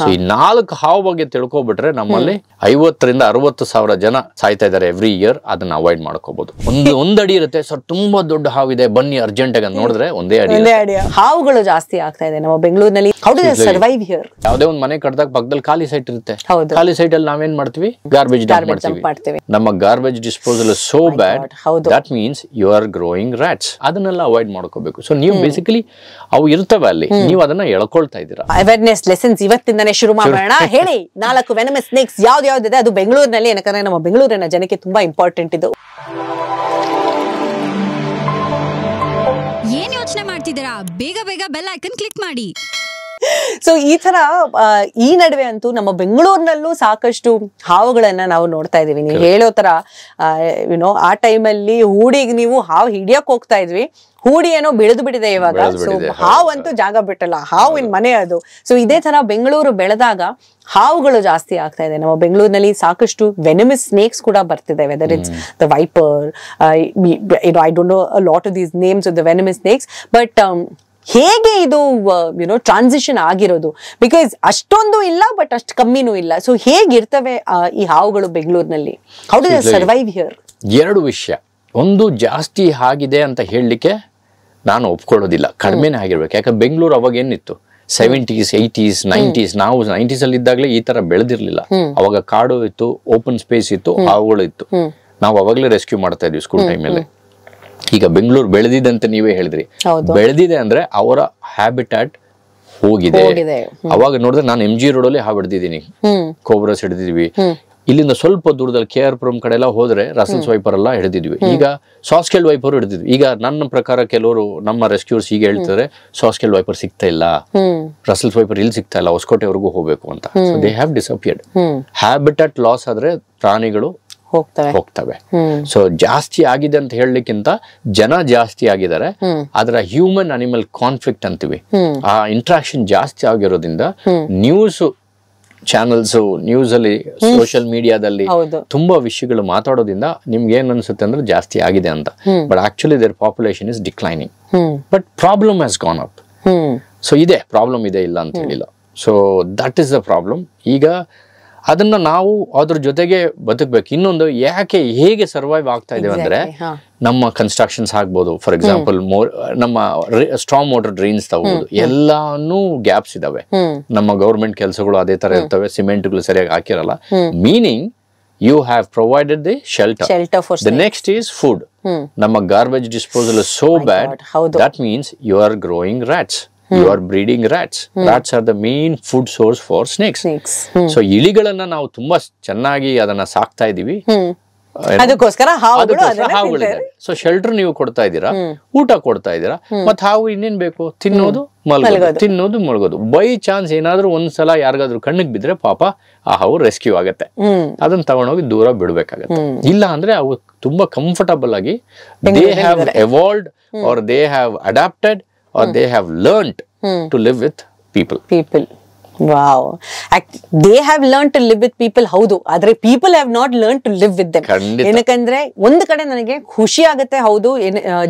So ಈ 4 ಹಾವು ಬಗ್ಗೆ ತಿಳ್ಕೊಬಿಟ್ರೆ ನಮ್ಮಲ್ಲಿ 50,000-60,000 ಜನ ಸಾಯ್ತಾ ಇದಾರೆ ಎವ್ರಿ ಇಯರ್. ಅದನ್ನ ಅವಾಯ್ಡ್ ಮಾಡ್ಕೋಬಹುದು. ಒಂದ್ ಅಡಿ ಇರುತ್ತೆ ಸರ್, ತುಂಬಾ ದೊಡ್ಡ ಹಾವಿದೆ ಬನ್ನಿ ಅರ್ಜೆಂಟ್ ಆಗಿ ನೋಡಿದ್ರೆ ಒಂದೇ ಅಡಿ. ಹಾವುಗಳು ಜಾಸ್ತಿ ಆಗ್ತಾ ಇದೆ ನಮ್ಮ ಬೆಂಗಳೂರಿನಲ್ಲಿ. How do they survive here? ಯಾವುದೇ ಒಂದು ಮನೆ ಕಟ್ಟಿದಾಗ ಪಕ್ಕದಲ್ಲಿ ಖಾಲಿ ಸೈಟ್ ಇರುತ್ತೆ. ಖಾಲಿ ಸೈಟ್ ಅಲ್ಲಿ ನಾವೇನ್ ಮಾಡ್ತೀವಿ? ಗಾರ್ಬೇಜ್ ಡಂಪ್ ಮಾಡ್ತೀವಿ. ನಮ್ಮ garbage disposal is so bad, that means you are growing rats. ಅದನ್ನೆಲ್ಲ ಅವಾಯ್ಡ್ ಮಾಡ್ಕೋಬೇಕು. ಸೊ ನೀವು ಬೇಸಿಕಲಿ ಅವು ಇರ್ತವೆ ಅಲ್ಲಿ, ನೀವು ಅದನ್ನ ಎಳ್ಕೊಳ್ತಾ ಇದ್ದೀರಾ. ಅವೇರ್ನೆಸ್ ಲೆಸನ್ಸ್ ಇವತ್ತಿಂದಾನೇ ಶುರು ಮಾಡೋಣ. ಹೇಳಿ 4 ವೆನಮಸ್ ಸ್ನೇಕ್ಸ್ ಯಾವ್ದಿದೆ ಅದು ಬೆಂಗಳೂರಿನಲ್ಲಿ? ಯಾಕಂದ್ರೆ ನಮ್ಮ ಬೆಂಗಳೂರಿನ ಜನಕ್ಕೆ ತುಂಬಾ ಇಂಪಾರ್ಟೆಂಟ್ ಇದು. ಏನ್ ಯೋಚನೆ ಮಾಡ್ತಿದ್ದೀರಾ? ಬೇಗ ಬೇಗ ಬೆಲ್ ಐಕನ್ ಕ್ಲಿಕ್ ಮಾಡಿ. ಸೊ ಈ ತರ ಈ ನಡುವೆ ಅಂತೂ ನಮ್ಮ ಬೆಂಗಳೂರಿನಲ್ಲೂ ಸಾಕಷ್ಟು ಹಾವುಗಳನ್ನ ನಾವು ನೋಡ್ತಾ ಇದೀವಿ. ನೀವು ಹೇಳೋ ತರ ಯುನೋ ಆ ಟೈಮಲ್ಲಿ ಹೂಡಿಗೆ ನೀವು ಹಾವು ಹಿಡಿಯಕ್ ಹೋಗ್ತಾ ಇದ್ವಿ, ಹೂಡಿ ಏನೋ ಬೆಳೆದು ಬಿಟ್ಟಿದೆ ಇವಾಗ. ಸೊ ಹಾವು ಅಂತೂ ಜಾಗ ಬಿಟ್ಟಲ್ಲ, ಹಾವಿನ ಮನೆ ಅದು. ಸೊ ಇದೇ ತರ ಬೆಂಗಳೂರು ಬೆಳೆದಾಗ ಹಾವುಗಳು ಜಾಸ್ತಿ ಆಗ್ತಾ ಇದೆ. ನಮ್ಮ ಬೆಂಗಳೂರಿನಲ್ಲಿ ಸಾಕಷ್ಟು ವೆನಮಸ್ ಸ್ನೇಕ್ಸ್ ಕೂಡ ಬರ್ತಿದೆ. Whether it's the wiper, I don't know a lot of these names of the venomous snakes. But ಹೇಗೆ ಇದು ಯುನೋ ಟ್ರಾನ್ಸಿಷನ್ ಆಗಿರೋದು? ಬಿಕಾಸ್ ಅಷ್ಟೊಂದು ಇಲ್ಲ ಬಟ್ ಅಷ್ಟು ಕಮ್ಮಿನೂ ಇಲ್ಲ. ಸೊ ಹೇಗಿರ್ತವೆ ಈ ಹಾವುಗಳು ಬೆಂಗಳೂರಿನಲ್ಲಿ? How do they survive here? 2 ವಿಷಯ. ಒಂದು, ಜಾಸ್ತಿ ಆಗಿದೆ ಅಂತ ಹೇಳಲಿಕ್ಕೆ ನಾನು ಒಪ್ಕೊಳ್ಳೋದಿಲ್ಲ, ಕಡಿಮೆನೇ ಆಗಿರ್ಬೇಕು. ಯಾಕಂದ್ರೆ ಬೆಂಗಳೂರು ಅವಾಗ ಏನಿತ್ತು, 70s, 80s, 90s. ನಾವು 90s ಅಲ್ಲಿ ಇದ್ದಾಗಲೇ ಈ ತರ ಬೆಳೆದಿರ್ಲಿಲ್ಲ. ಅವಾಗ ಕಾಡು ಇತ್ತು, ಓಪನ್ ಸ್ಪೇಸ್ ಇತ್ತು, ಹಾವುಗಳು ಇತ್ತು. ನಾವು ಅವಾಗಲೇ ರೆಸ್ಕ್ಯೂ ಮಾಡ್ತಾ ಇದ್ವಿ ಸ್ಕೂಲ್ ಟೈಮಲ್ಲಿ. ಈಗ ಬೆಂಗಳೂರು ಬೆಳೆದಿದೆ ನೀವೇ ಹೇಳಿದ್ರಿ. ಬೆಳೆದಿದೆ ಅಂದ್ರೆ ಅವರ ಹ್ಯಾಬಿಟ್ಯಾಟ್ ಹೋಗಿದೆ. ಅವಾಗ ನೋಡಿದ್ರೆ ನಾನು MG ರೋಡಲ್ಲಿ ಹಾವು ಹಿಡಿದಿದ್ದೀನಿ, ಕೋಬ್ರಸ್ ಹಿಡಿದಿದ್ವಿ. ಇಲ್ಲಿಂದ ಸ್ವಲ್ಪ ದೂರದಲ್ಲಿ KR ಪುರಂ ಕಡೆ ಎಲ್ಲ ಹೋದ್ರೆ ರಸಲ್ಸ್ ವೈಪರ್ ಎಲ್ಲ ಹಿಡಿದಿದ್ವಿ. ಈಗ ಸಾಸ್ಕೆಲ್ ವೈಪರ್ ಹಿಡಿದಿದ್ವಿ. ಈಗ ನನ್ನ ಪ್ರಕಾರ ಕೆಲವರು ನಮ್ಮ ರೆಸ್ಕ್ಯೂರ್ಸ್ ಈಗ ಹೇಳ್ತಾರೆ ಸಾಸ್ಕೆಲ್ ವೈಪರ್ ಸಿಗ್ತಾ ಇಲ್ಲ, ರಸಲ್ಸ್ ವೈಪರ್ ಇಲ್ಲಿ ಸಿಗ್ತಾ ಇಲ್ಲ, ಹೊಸಕೋಟೆವರೆಗೂ ಹೋಗ್ಬೇಕು ಅಂತ. They have disappeared. Habitat loss ಆದ್ರೆ ಪ್ರಾಣಿಗಳು ಹೋಗ್ತವೆ. ಸೊ ಜಾಸ್ತಿ ಆಗಿದೆ ಅಂತ ಹೇಳಲಿಕ್ಕಿಂತ ಜನ ಜಾಸ್ತಿ ಆಗಿದ್ದಾರೆ, ಅದರ ಹ್ಯೂಮನ್ ಅನಿಮಲ್ ಕಾನ್ಫ್ಲಿಕ್ಟ್ ಅಂತೀವಿ, ಆ ಇಂಟ್ರಾಕ್ಷನ್ ಜಾಸ್ತಿ ಆಗಿರೋದ್ರಿಂದ ನ್ಯೂಸ್ ಚಾನಲ್ಸ್, ನ್ಯೂಸ್ ಅಲ್ಲಿ, ಸೋಷಿಯಲ್ ಮೀಡಿಯಾದಲ್ಲಿ ತುಂಬಾ ವಿಷಯಗಳು ಮಾತಾಡೋದ್ರಿಂದ ನಿಮ್ಗೆ ಏನ್ ಅನ್ಸುತ್ತೆ ಅಂದ್ರೆ ಜಾಸ್ತಿ ಆಗಿದೆ ಅಂತ. But actually their population is declining, but problem has gone up. So ಇದೆ ಪ್ರಾಬ್ಲಮ್ ಇದೆ, ಇಲ್ಲ ಅಂತ ಹೇಳಿಲ್ಲ. So that is the problem. ಈಗ ಅದನ್ನ ನಾವು ಅದ್ರ ಜೊತೆಗೆ ಬದುಕಬೇಕು. ಇನ್ನೊಂದು, ಯಾಕೆ ಹೇಗೆ ಸರ್ವೈವ್ ಆಗ್ತಾ ಇದೇವೆ ಅಂದ್ರೆ, ನಮ್ಮ ಕನ್ಸ್ಟ್ರಕ್ಷನ್ಸ್ ಆಗ್ಬೋದು. ಫಾರ್ ಎಕ್ಸಾಂಪಲ್ ನಮ್ಮ ಸ್ಟ್ರಾಂಗ್ ವಾಟರ್ ಡ್ರೈನ್ಸ್ ತಗೋಬಹುದು, ಎಲ್ಲಾನು ಗ್ಯಾಪ್ಸ್ ಇದಾವೆ. ನಮ್ಮ ಗವರ್ಮೆಂಟ್ ಕೆಲಸಗಳು ಅದೇ ತರ ಇರ್ತವೆ, ಸಿಮೆಂಟ್ಗಳು ಸರಿಯಾಗಿ ಹಾಕಿರಲ್ಲ. Meaning you have provided the shelter for the next is food. Nama garbage disposal is so bad, that means you are growing rats, you are breeding rats. Rats are the main food source for snakes. So ಇಲಿಗಳನ್ನ ನಾವು ತುಂಬಾ ಚೆನ್ನಾಗಿ ಅದನ್ನ ಸಾಕ್ತಾ ಇದೀವಿ, ಅದಕ್ಕೋಸ್ಕರ ಹಾವುಗಳಿದೆ. So shelter ನೀವು ಕೊಡ್ತಾ ಇದ್ದೀರಾ, ಊಟ ಕೊಡ್ತಾ ಇದ್ದೀರಾ, ಮತ್ತೆ ಹಾವು ಇನ್ನೇನ್ ಬೇಕು? ತಿನ್ನೋದು ಮಲಗೋದು, ತಿನ್ನೋದು ಮಲಗೋದು. ಬೈ ಚಾನ್ಸ್ ಏನಾದ್ರೂ ಒಂದ್ಸಲ ಯಾರಿಗಾದ್ರೂ ಕಣ್ಣಿಗೆ ಬಿದ್ರೆ ಪಾಪ ಆ ಹಾವು ರೆಸ್ಕ್ಯೂ ಆಗತ್ತೆ, ಅದನ್ನ ತಗೊಂಡೋಗಿ ದೂರ ಬಿಡ್ಬೇಕಾಗತ್ತೆ. ಇಲ್ಲ ಅಂದ್ರೆ ಅವು ತುಂಬಾ ಕಂಫರ್ಟಬಲ್ ಆಗಿ they have evolved or they have adapted or they have learnt to live with people. Wow, they have learned to live with people. ಹೌದು, ಆದ್ರೆ people have not learned to live with them. ಏನಕಂದ್ರೆ ಒಂದು ಕಡೆ ನನಗೆ ಖುಷಿ ಆಗುತ್ತೆ. ಹೌದು,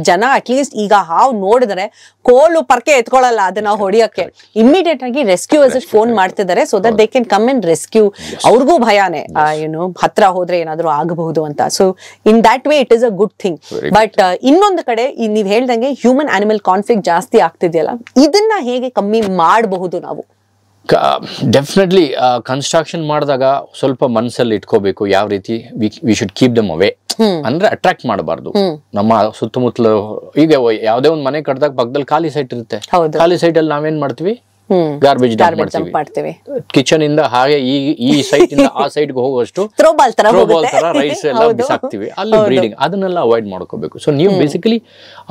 ಜನ at least ಈಗ ಹಾವು ನೋಡಿದ್ರೆ ಕೋಲು ಪರ್ಕೆ ಎತ್ಕೊಳ್ಳಲ್ಲ ಅದನ್ನ ಹೊಡಿಯಕ್ಕೆ, ಇಮಿಡಿಯೇಟ್ ಆಗಿ ರೆಸ್ಕ್ಯೂವರ್ಸ್ ಫೋನ್ ಮಾಡ್ತಿದ್ದಾರೆ, so that they can come and rescue. ಅವ್ರಿಗೂ ಭಯಾನೇ, ಹತ್ರ ಹೋದ್ರೆ ಏನಾದ್ರು ಆಗಬಹುದು ಅಂತ. So in that way it is a good thing. But ಇನ್ನೊಂದು ಕಡೆ ನೀವ್ ಹೇಳ್ದಂಗೆ ಹ್ಯೂಮನ್ ಅನಿಮಲ್ ಕಾನ್ಫ್ಲಿಕ್ಟ್ ಜಾಸ್ತಿ ಆಗ್ತಿದೆಯಲ್ಲ, ಇದನ್ನ ಹೇಗೆ ಕಮ್ಮಿ ಮಾಡಬಹುದು ನಾವು? ಡೆಫಿನೆಟ್ಲಿ ಕನ್ಸ್ಟ್ರಕ್ಷನ್ ಮಾಡಿದಾಗ ಸ್ವಲ್ಪ ಮನಸ್ಸಲ್ಲಿ ಇಟ್ಕೋಬೇಕು, ಯಾವ ರೀತಿ ವಿ ಶುಡ್ ಕೀಪ್ ದಮ್ ಅವೇ. ಅಂದ್ರೆ ಅಟ್ರಾಕ್ಟ್ ಮಾಡಬಾರ್ದು. ನಮ್ಮ ಸುತ್ತಮುತ್ತಲು ಈಗ ಯಾವ್ದೇ ಒಂದು ಮನೆ ಕಟ್ಟಿದಾಗ ಪಕ್ಕದಲ್ಲಿ ಖಾಲಿ ಸೈಟ್ ಇರುತ್ತೆ, ಖಾಲಿ ಸೈಟ್ ಅಲ್ಲಿ ನಾವೇನ್ ಮಾಡ್ತೀವಿ? ಗಾರ್ಬೇಜ್ ಡಂಪ್ ಮಾಡ್ತೀವಿ. ಕಿಚನ್ ಇಂದ ಹಾಗೆ ಈ ಸೈಟ್ ಇಂದ ಆ ಸೈಡ್ ಹೋಗುವಷ್ಟು ಥ್ರೋಬಾಲ್ ತರ ರೈಸ್ ಎಲ್ಲ ಬಿಸಾಕ್ತಿವಿ, ಅಲ್ಲಿ ಬ್ರೀಡಿಂಗ್. ಅದನ್ನೆಲ್ಲ ಅವಾಯ್ಡ್ ಮಾಡ್ಕೋಬೇಕು. ಸೊ ನೀವು ಬೇಸಿಕಲಿ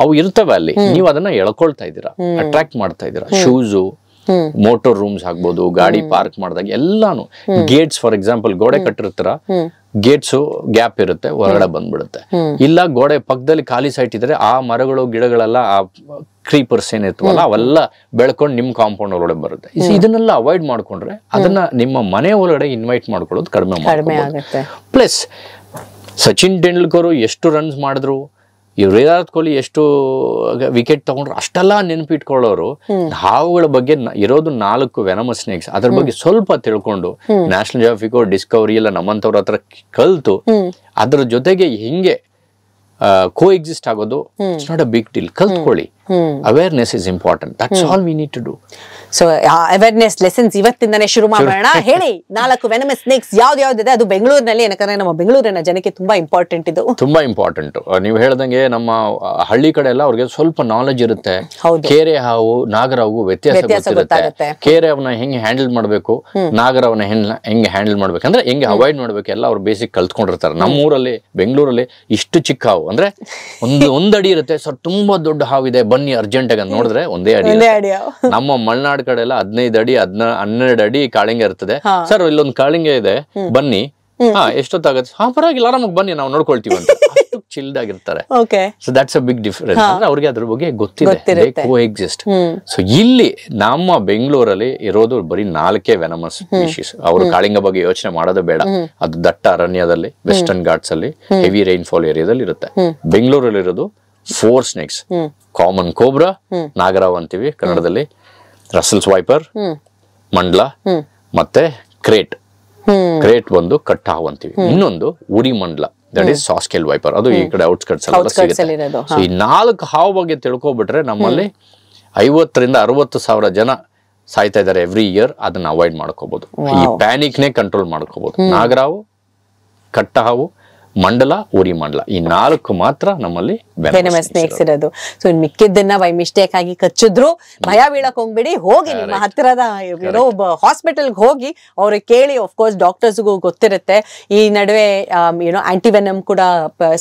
ಅವು ಇರ್ತವೆ ಅಲ್ಲಿ, ನೀವು ಅದನ್ನ ಎಳ್ಕೊಳ್ತಾ ಇದ್ದೀರಾ, ಅಟ್ರಾಕ್ಟ್ ಮಾಡ್ತಾ ಇದ್ದೀರಾ. ಶೂಸು, ಮೋಟರ್ ರೂಮ್ಸ್ ಆಗ್ಬೋದು, ಗಾಡಿ ಪಾರ್ಕ್ ಮಾಡಿದಾಗ ಎಲ್ಲಾನು. ಗೇಟ್ಸ್ ಫಾರ್ ಎಕ್ಸಾಂಪಲ್, ಗೋಡೆ ಕಟ್ಟಿರ್ತಾರ, ಗೇಟ್ಸ್ ಗ್ಯಾಪ್ ಇರುತ್ತೆ, ಹೊರಗಡೆ ಬಂದ್ಬಿಡುತ್ತೆ. ಇಲ್ಲ ಗೋಡೆ ಪಕ್ಕದಲ್ಲಿ ಖಾಲಿ ಸೈಟ್ ಇದ್ರೆ ಆ ಮರಗಳು ಗಿಡಗಳೆಲ್ಲ, ಆ ಕ್ರೀಪರ್ಸ್ ಏನಿರ್ತವಲ್ಲ ಅವೆಲ್ಲ ಬೆಳ್ಕೊಂಡು ನಿಮ್ ಕಾಂಪೌಂಡ್ ಒಳಗಡೆ ಬರುತ್ತೆ. ಇದನ್ನೆಲ್ಲ ಅವಾಯ್ಡ್ ಮಾಡ್ಕೊಂಡ್ರೆ ಅದನ್ನ ನಿಮ್ಮ ಮನೆ ಒಳಗಡೆ ಇನ್ವೈಟ್ ಮಾಡ್ಕೊಳ್ಳೋದು ಕಡಿಮೆ ಆಗುತ್ತೆ. ಪ್ಲಸ್ ಸಚಿನ್ ತೆಂಡೂಲ್ಕರ್ ಎಷ್ಟು ರನ್ಸ್ ಮಾಡಿದ್ರು, ಈ ವಿರಾಟ್ ಕೊಹ್ಲಿ ಎಷ್ಟು ವಿಕೆಟ್ ತಗೊಂಡ್ರು ಅಷ್ಟೆಲ್ಲ ನೆನಪಿಟ್ಕೊಳ್ಳೋರು ಹಾವುಗಳ ಬಗ್ಗೆ ಇರೋದು 4 ವೆನಮಸ್ ಸ್ನೇಕ್ಸ್, ಅದ್ರ ಬಗ್ಗೆ ಸ್ವಲ್ಪ ತಿಳ್ಕೊಂಡು ನ್ಯಾಷನಲ್ ಜಿಯೋಗ್ರಫಿಕ್ ಡಿಸ್ಕವರಿ ಎಲ್ಲ ನಮ್ಮಂತವ್ರ ಹತ್ರ ಕಲ್ತು ಅದ್ರ ಜೊತೆಗೆ ಹಿಂಗೆ ಕೋ ಎಕ್ಸಿಸ್ಟ್ ಆಗೋದು it's not a big deal. ಕಲ್ತ್ಕೊಳ್ಳಿ. Awareness is important. That's all we need to do. So awareness lessons ಇವತ್ತಿಂದನೇ ಶುರು ಮಾಡೋಣ. ಹೇಳಿ 4 ವೆನಮಸ್ ಸ್ನೇಕ್ಸ್ ಯಾವ್ದಿದೆ? ಅದು ಬೆಂಗಳೂರಿನಲ್ಲಿ, ಯಾಕಂದ್ರೆ ನಮ್ಮ ಬೆಂಗಳೂರಿನ ಜನಕ್ಕೆ ತುಂಬಾ ಇಂಪಾರ್ಟೆಂಟ್ ಇದು. ತುಂಬಾ ಇಂಪಾರ್ಟೆಂಟ್. ನೀವು ಹೇಳ್ದಂಗೆ ನಮ್ಮ ಹಳ್ಳಿ ಕಡೆ ಎಲ್ಲ ಅವ್ರಿಗೆ ಸ್ವಲ್ಪ ನಾಲೆಜ್ ಇರುತ್ತೆ. ಕೇರೆ ಹಾವು ನಾಗರಾವು ವ್ಯತ್ಯಾಸ ಗೊತ್ತಿರುತ್ತೆ. ಕೇರೆ ಅವನ್ನ ಹೆಂಗೆ ಹ್ಯಾಂಡಲ್ ಮಾಡ್ಬೇಕು, ನಾಗರವನ್ನ ಹೆಂಗೆ ಹ್ಯಾಂಡಲ್ ಮಾಡ್ಬೇಕಂದ್ರೆ ಹೆಂಗೆ ಅವಾಯ್ಡ್ ಮಾಡ್ಬೇಕು ಎಲ್ಲ ಅವ್ರು ಬೇಸಿಕ್ ಕಲ್ತ್ಕೊಂಡಿರ್ತಾರೆ. ನಮ್ಮೂರಲ್ಲಿ ಬೆಂಗಳೂರಲ್ಲಿ ಇಷ್ಟು ಚಿಕ್ಕ ಹಾವು ಅಂದ್ರೆ ಒಂದ್ ಅಡಿ ಇರುತ್ತೆ. ಸರ್ ತುಂಬಾ ದೊಡ್ಡ ಹಾವಿದೆ ಬನ್ನಿ ಅರ್ಜೆಂಟ್ ಆಗಿ ನೋಡಿದ್ರೆ ಒಂದೇ ಅಡಿ. ನಮ್ಮ ಮಲೆನಾಡು ಕಡೆ ಎಲ್ಲ 15 ಅಡಿ 12 ಅಡಿ ಕಾಳಿಂಗ ಇರ್ತದೆ. ಸರ್ ಇಲ್ಲೊಂದು ಕಾಳಿಂಗ ಇದೆ ಬನ್ನಿ, ಎಷ್ಟೊತ್ತಾಗತ್ತೆ? ಪರವಾಗಿಲ್ಲ ಆರಾಮಾಗಿ ಬನ್ನಿ ನಾವು ನೋಡ್ಕೊಳ್ತೀವಿ ಅಂತ ಚಿಲ್ಡ್ ಆಗಿರ್ತಾರೆ. So that's a big difference. ಅಂದ್ರೆ ಅವ್ರಿಗೆ ಅದ್ರ ಬಗ್ಗೆ ಗೊತ್ತಿದೆ, ಕೋ ಎಕ್ಸಿಸ್ಟ್. ಸೊ ಇಲ್ಲಿ ನಮ್ಮ ಬೆಂಗಳೂರಲ್ಲಿ ಇರೋದು ಬರೀ 4 ವೆನಮಸ್ ಸ್ಪೀಶೀಸ್. ಅವರು ಕಾಳಿಂಗ ಬಗ್ಗೆ ಯೋಚನೆ ಮಾಡೋದು ಬೇಡ. ಅದು ದಟ್ಟ ಅರಣ್ಯದಲ್ಲಿ, ವೆಸ್ಟರ್ನ್ ಘಾಟ್ಸ್ ಅಲ್ಲಿ, ಹೆವಿ ರೈನ್ಫಾಲ್ ಏರಿಯಾದಲ್ಲಿ ಇರುತ್ತೆ. ಬೆಂಗಳೂರಲ್ಲಿ ಇರೋದು 4 ಸ್ನೇಕ್ಸ್. ಕಾಮನ್ ಕೋಬ್ರಾ, ನಾಗರಾವ್ ಅಂತೀವಿ ಕನ್ನಡದಲ್ಲಿ, ರಸಲ್ಸ್ ವೈಪರ್, ಮಂಡ್ಲ, ಮತ್ತೆ ಕ್ರೇಟ್. ಕ್ರೇಟ್ ಒಂದು ಕಟ್ಟ ಹಾವು ಅಂತೀವಿ. ಇನ್ನೊಂದು ಉರಿ ಮಂಡ್ಲ, ದಟ್ ಈಸ್ ಸಾಸ್ಕೆಲ್ ವೈಪರ್. ಅದು ಈ ಕಡೆ ಔಟ್ಸ್ಕಟ್ಸ್ ಎಲ್ಲ ಸಿಗುತ್ತೆ. ಸೊ ಈ 4 ಹಾವು ಬಗ್ಗೆ ತಿಳ್ಕೊಬಿಟ್ರೆ ನಮ್ಮಲ್ಲಿ 50,000 to 60,000 ಜನ ಸಾಯ್ತಾ ಇದಾರೆ ಎವ್ರಿ ಇಯರ್. ಅದನ್ನ ಅವಾಯ್ಡ್ ಮಾಡ್ಕೋಬಹುದು. ಈ ಪ್ಯಾನಿಕ್ನೇ ಕಂಟ್ರೋಲ್ ಮಾಡ್ಕೋಬಹುದು. ನಾಗರಾವು, ಕಟ್ಟ ಹಾವು, ಮಂಡಲ, ಉರಿ ಮಂಡಲ, ಈ 4 ಮಾತ್ರ ನಮ್ಮಲ್ಲಿ ವೆನಮಸ್ ಸ್ನೇಕ್ಸ್ ಇರೋದು. ಸೊ ಮಿಕ್ಕಿದ್ದನ್ನ ಬೈ ಮಿಸ್ಟೇಕ್ ಆಗಿ ಕಚ್ಚಿದ್ರು ಭಯ ಬೀಳಕ್ ಹೋಗ್ಬೇಡಿ. ಹೋಗಿ ನಿಮ್ಮ ಹತ್ತಿರದ ಹಾಸ್ಪಿಟಲ್ಗೆ ಹೋಗಿ ಅವ್ರಿಗೆ ಕೇಳಿ. ಆಫ್ ಕೋರ್ಸ್ ಡಾಕ್ಟರ್ಸ್ಗೂ ಗೊತ್ತಿರುತ್ತೆ. ಈ ನಡುವೆ ಆಂಟಿವೆನಮ್ ಕೂಡ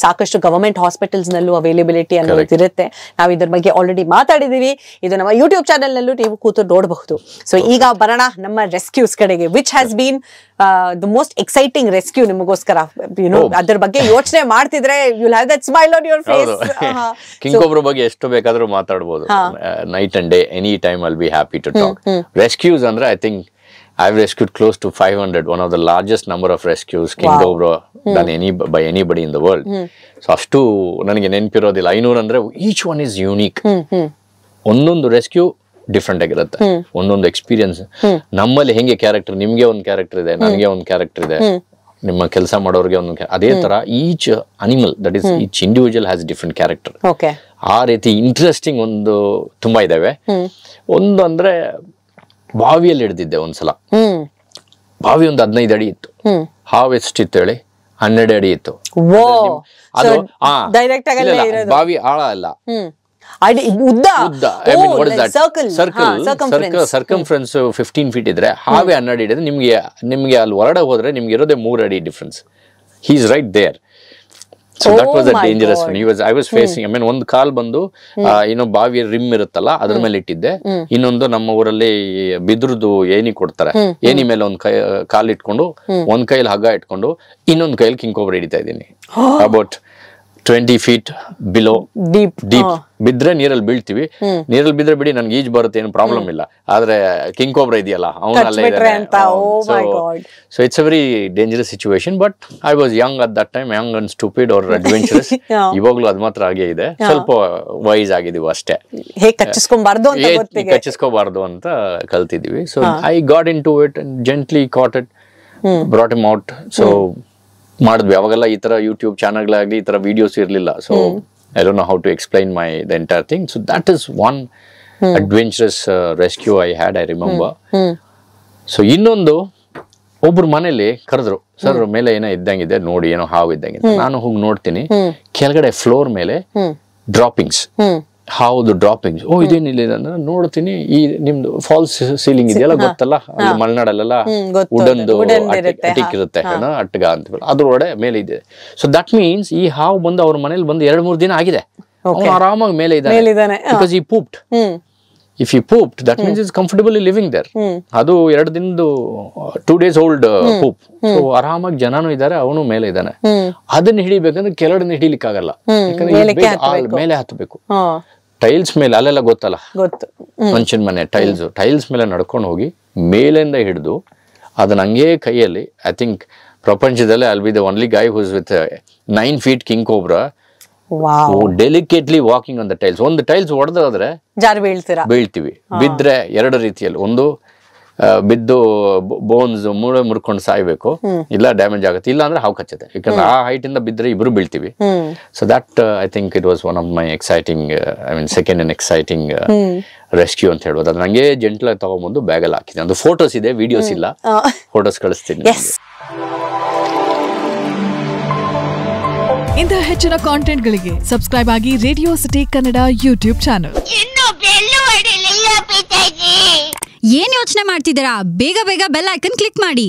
ಸಾಕಷ್ಟು ಗವರ್ಮೆಂಟ್ ಹಾಸ್ಪಿಟಲ್ಸ್ ನಲ್ಲೂ ಅವೈಲೇಬಿಲಿಟಿ ಅನ್ನೋದು ಇರುತ್ತೆ. ನಾವು ಇದ್ರ ಬಗ್ಗೆ ಆಲ್ರೆಡಿ ಮಾತಾಡಿದೀವಿ. ಇದು ನಮ್ಮ ಯೂಟ್ಯೂಬ್ ಚಾನೆಲ್ ನಲ್ಲೂ ನೀವು ಕೂತು ನೋಡಬಹುದು. ಸೊ ಈಗ ಬರೋಣ ನಮ್ಮ ರೆಸ್ಕ್ಯೂಸ್ ಕಡೆಗೆ. Which has been the most exciting rescue ನಿಮಗೋಸ್ಕರ? ಅದ್ರ ಬಗ್ಗೆ ಯೋಚನೆ ಮಾಡ್ತಿದ್ರೆ you'll have that smile on your face. King cobra ಬಗ್ಗೆ ಎಷ್ಟು ಬೇಕಾದ್ರೂ ಮಾತಾಡಬಹುದು. Night and day any time I'll be happy to talk. Rescues ಅಂದ್ರೆ I think I've rescued close to 500, one of the largest number of rescues king cobra done by anybody in the world. So ಅಷ್ಟು ನನಗೆ ನೆನಪಿರೋದಿಲ್ಲ. 500 ಅಂದ್ರೆ each one is unique. ಒಂದೊಂದು rescue different ಆಗಿರುತ್ತೆ. ಒಂದೊಂದು experience. ನಮ್ಮಲ್ಲಿ ಹೆಂಗೆ character, ನಿಮ್ಗೆ ಒಂದು ಕ್ಯಾರೆಕ್ಟರ್ ಇದೆ, ನನಗೆ ಒಂದು ಕ್ಯಾರೆಕ್ಟರ್ ಇದೆ, ನಿಮ್ಮ ಕೆಲಸ ಮಾಡೋರಿಗೆ ಒಂದು, ಅದೇ ತರ each animal, that is each individual has different character. ಆ ರೀತಿ ಇಂಟ್ರೆಸ್ಟಿಂಗ್ ಒಂದು ತುಂಬಾ ಇದಾವೆ. ಒಂದು ಅಂದ್ರೆ ಬಾವಿಯಲ್ಲಿ ಹಿಡ್ದಿದ್ದೆ ಒಂದ್ಸಲ. ಬಾವಿ ಒಂದು 15 ಅಡಿ ಇತ್ತು. ಹಾವು ಎಷ್ಟಿತ್ತು ಹೇಳಿ? 12 ಅಡಿ ಇತ್ತು. ಅದು ಬಾವಿ ಆಳ ಅಲ್ಲ, ಸರ್ಕಂಫರೆನ್ಸ್ 15 feet ಇದ್ರೆ ಹಾವೇ 12 ಇದ್ರೆ ನಿಮ್ಗೆ ಅಲ್ಲಿ ಹೊರಡೆ ಹೋದ್ರೆ ನಿಮ್ಗೆ ಇರೋದೇ 3 ಅಡಿ difference. He is right there. So that was a dangerous one. I was facing, I mean, ಒಂದು ಕಾಲ್ ಬಂದು ಬಾವಿಯ ರಿಮ್ ಇರುತ್ತಲ್ಲ ಅದ್ರ ಮೇಲೆ ಇಟ್ಟಿದ್ದೆ. ಇನ್ನೊಂದು ನಮ್ಮ ಊರಲ್ಲಿ ಬಿದ್ರದ್ದು ಏನಿ ಕೊಡ್ತಾರೆ, ಏನಿ ಮೇಲೆ ಒಂದ್ ಕಾಲ್ ಇಟ್ಕೊಂಡು ಒಂದ್ ಕೈಲಿ ಹಗ್ಗ ಇಟ್ಕೊಂಡು ಇನ್ನೊಂದ್ ಕೈಲಿ ಕಿಂಗ್ ಕೋಬ್ರಾ ಹಿಡಿತಾ ಇದ್ದೀನಿ. ಅಬೌಟ್ 20 feet ಬಿಲೋ, ಡೀಪ್ ಬಿದ್ರೆ ನೀರಲ್ಲಿ ಬೀಳ್ತೀವಿ. ನೀರಲ್ಲಿ ಬಿದ್ರೆ ಬಿಡಿ, ನನ್ಗೆ ಈಜ್ ಬರುತ್ತೆ, ಏನು ಪ್ರಾಬ್ಲಮ್ ಇಲ್ಲ. ಆದ್ರೆ ಕಿಂಗ್ ಕೋಬ್ರಾ ಇದೆಯಲ್ಲ ಅವನು ಅಲ್ಲೇ ಇದ್ದಾನೆ. So it's a very dangerous situation. But I was young at that time, young and stupid or adventurous. ಇವಾಗ್ಲೂ ಅದ್ ಮಾತ್ರ ಹಾಗೆ ಇದೆ, ಸ್ವಲ್ಪ ವೈಸ್ ಆಗಿದೀವಿ ಅಷ್ಟೇ. ಕಚ್ಚಿಸ್ಕೋಬಾರ್ದು ಅಂತ ಕಲ್ತಿದೀವಿ. So I got into it and gently caught it, brought him out. So ಮಾಡಿದ್ವಿ. ಅವಾಗೆಲ್ಲ ಈ ತರ ಯೂಟ್ಯೂಬ್ ಚಾನಲ್ಗಳಾಗ್ಲಿ ಈ ತರ ವಿಡಿಯೋಸ್ ಇರ್ಲಿಲ್ಲ. So I don't know how to explain the entire thing. So that is one adventurous rescue I had, I remember. So ಇನ್ನೊಂದು, ಒಬ್ರು ಮನೇಲಿ ಕರೆದ್ರು, ಸರ್ ಮೇಲೆ ಏನೋ ಇದ್ದಂಗಿದೆ ನೋಡಿ, ಏನೋ ಹಾವು ಇದ್ದಂಗಿದೆ. ನಾನು ಹೋಗಿ ನೋಡ್ತೀನಿ, ಕೆಳಗಡೆ ಫ್ಲೋರ್ ಮೇಲೆ ಡ್ರಾಪಿಂಗ್ಸ್, ಹಾವುದು ಡ್ರಾಪಿಂಗ್ಸ್. ಇದೇನಿಲ್ಲ ಅಂದ್ರೆ ನೋಡ್ತೀನಿ, ಈ ನಿಮ್ದು ಫಾಲ್ಸ್ ಸೀಲಿಂಗ್ ಇದೆಯಲ್ಲ ಗೊತ್ತಲ್ಲ, ಅಲ್ಲಿ ಮಲೆನಾಡಲ್ಲೆಲ್ಲ ವುಡನ್ದು ಅಟಿಕ್ ಇರುತ್ತೆ, ಅಟ್ಗ ಅಂತ, ಅದ್ರೊಳಗಡೆ ಮೇಲೆ ಇದೆ. ಸೊ ದಟ್ ಮೀನ್ಸ್ ಈ ಹಾವು ಬಂದು ಅವ್ರ ಮನೇಲಿ ಬಂದು 2-3 ದಿನ ಆಗಿದೆ. ಅವನು ಆರಾಮಾಗಿ ಮೇಲೆ ಇದ್ದಾನೆ. ಬಿಕಾಸ್ ಈ pooped. If you pooped, that means is comfortably living there. ಅದು 2 ದಿನದ್ದು 2 days old ಪೂಪ್. ಸೊ ಆರಾಮಾಗಿ ಜನನು ಇದ್ದಾರೆ, ಅವನು ಮೇಲೆ ಇದ್ದಾನೆ. ಅದನ್ನ ಹಿಡಿಬೇಕಂದ್ರೆ ಕೆಳಗಡೆ ಹಿಡಿಲಿಕ್ಕಾಗಲ್ಲ, ಯಾಕಂದ್ರೆ ಮೇಲೆ ಹತ್ತಬೇಕು. ಟೈಲ್ಸ್ ಮೇಲೆ, ಅಲ್ಲೆಲ್ಲ ಗೊತ್ತಲ್ಲ, ಮನುಷ್ಯನ ಮನೆ ಟೈಲ್ಸ್ ಮೇಲೆ ನಡ್ಕೊಂಡು ಹೋಗಿ ಮೇಲಿಂದ ಹಿಡಿದು ಅದನ್ನ ಹಂಗೆ ಕೈಯಲ್ಲಿ, ಐ ಥಿಂಕ್ ಪ್ರಪಂಚದಲ್ಲೇ I'll be the only guy who's with 9 feet king cobra delicately walking on the tiles. ಒಂದು ಟೈಲ್ಸ್ ಹೊಡೆದಾದ್ರೆ ಜಾರಿ ಬೀಳ್ತೀವಿ. ಬಿದ್ರೆ ಎರಡು ರೀತಿಯಲ್ಲಿ, ಒಂದು ಬಿದ್ದು ಬೋನ್ಸ್ ಮೂಳೆ ಮುರ್ಕೊಂಡು ಸಾಯ್ಬೇಕು, ಇಲ್ಲ ಡ್ಯಾಮೇಜ್ ಆಗುತ್ತೆ, ಇಲ್ಲ ಅಂದ್ರೆ ಹಾವು ಕಚ್ಚುತ್ತೆ. ಯಾಕಂದ್ರೆ ಆ ಹೈಟ್ ಇಂದ ಬಿದ್ರೆ ಇಬ್ರು ಬೀಳ್ತೀವಿ. So that I think it was one of my exciting, I mean second and exciting rescue ಅಂತ ಹೇಳ್ಬೋದು. ಅದು ನಂಗೆ ಜೆಂಟ್ಲ್ ಆಗಿ ತಗೊಂಡ್ಬಂದು ಬ್ಯಾಗಲ್ಲಿ ಹಾಕಿದೆ. ಒಂದು ಫೋಟೋಸ್ ಇದೆ, ವಿಡಿಯೋಸ್ ಇಲ್ಲ, ಫೋಟೋಸ್ ಕಳಿಸ್ತೀನಿ. ಇಂತಹ ಹೆಚ್ಚಿನ ಕಾಂಟೆಂಟ್ಗಳಿಗೆ ಸಬ್ಸ್ಕ್ರೈಬ್ ಆಗಿ radio city Kannada YouTube channel. ಏನ್ ಯೋಚನೆ ಮಾಡ್ತಿದ್ದೀರಾ? ಬೇಗ ಬೇಗ ಬೆಲ್ ಐಕನ್ ಕ್ಲಿಕ್ ಮಾಡಿ.